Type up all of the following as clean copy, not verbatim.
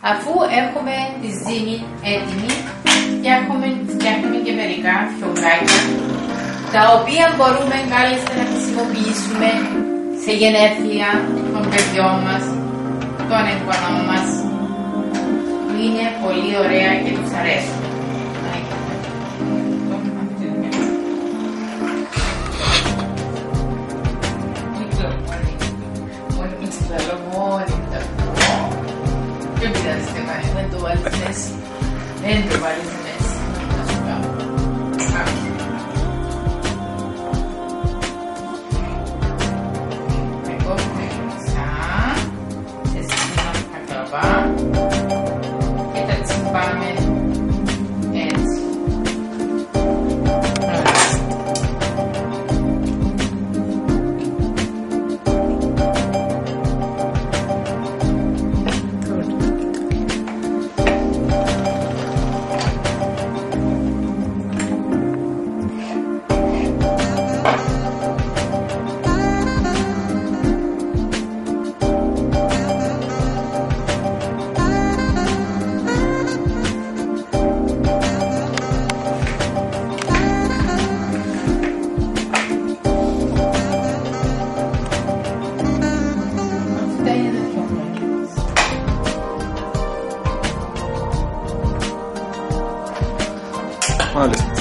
Αφού έχουμε τη ζύμη έτοιμη, φτιάχνουμε και μερικά φιωγκάκια, τα οποία μπορούμε κάλλιστα να χρησιμοποιήσουμε σε γενέθλια των παιδιών μας, των εγγονών μας, που είναι πολύ ωραία και τους αρέσουν. Δεν πειράζει, Στεφάνη, δεν το βάλεις μέση. Δεν το βάλεις μέση. Να σου κάνω. Εγώ έχουμε μισά. Σε σύντομα κακαβά. Και τα τσιμπάμε έτσι. Μάλιστα.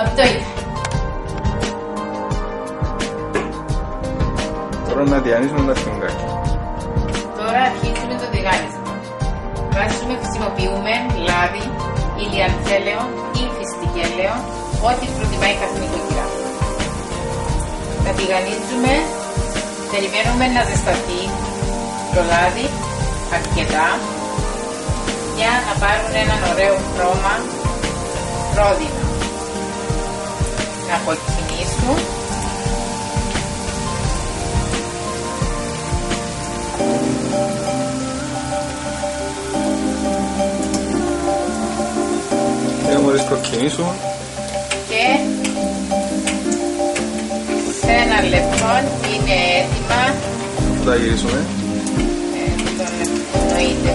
Αυτό ήταν. Τώρα να διανύσουμε τα φιωγκάκια. Τώρα αρχίζουμε το διγάνισμα. Χρησιμοποιούμε λάδι, ηλιαντζέλαιο ή φιστικέλαιο, ό,τι προτιμάει κάθε νοικοκυρά. Τα τηγανίζουμε, περιμένουμε να ζεσταθεί το λάδι αρκετά για να πάρουν έναν ωραίο χρώμα ρόδινα. Να κοκκινήσουν. Και μόλις κοκκινήσουν Και σε ένα λεπτό είναι έτοιμα. θα τα γυρίσουμε. Εννοείται.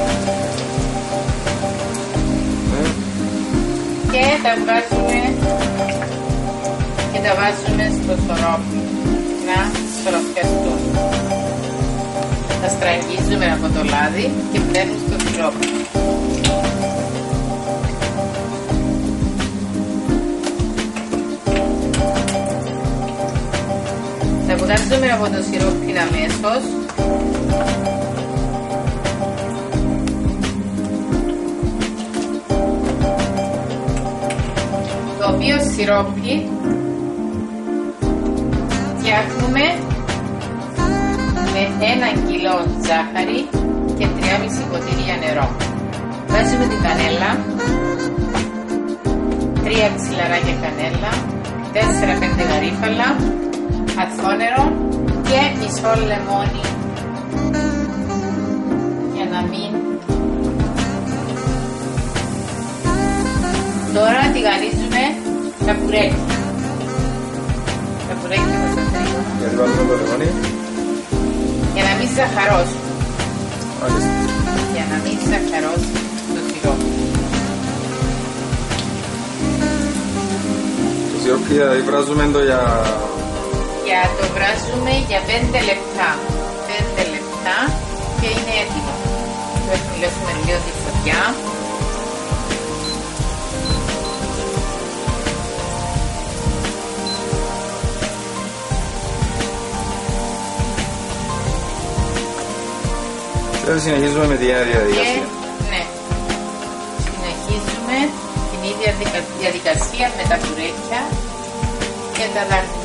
Και τα βάζουμε στο σορόπι να σοροπιαστούν. Τα στραγγίζουμε από το λάδι και μπαίνουν στο σιρόπι. Τα βγάζουμε από το σιρόπι αμέσως. Το οποίο σιρόπι φτιάχνουμε με 1 κιλό ζάχαρη και 3,5 ποτήρια νερό. Βάζουμε την κανέλα, 3 ξυλαράκια κανέλα, 4-5 γαρίφαλα, αθώνερο και μισό λεμόνι για να μην. Τώρα τηγανίζουμε τα πουρέκια. Τα πουρέκια μας τα τρίγουμε. Γιατί βάλουμε το λεμόνι. Για να μην ζαχαρώσουν. Μάλιστα. Για να μην ζαχαρώσει το σιρόπι. Το σιρόπι βράζουμε το Το βράζουμε για 5 λεπτά. 5 λεπτά και είναι έτοιμο. Το εκμυλώσουμε λίγο τη φωτιά. Τώρα συνεχίζουμε με την ίδια διαδικασία. Ναι. Συνεχίζουμε την ίδια διαδικασία με τα κουρέκια και τα δάχτυλα.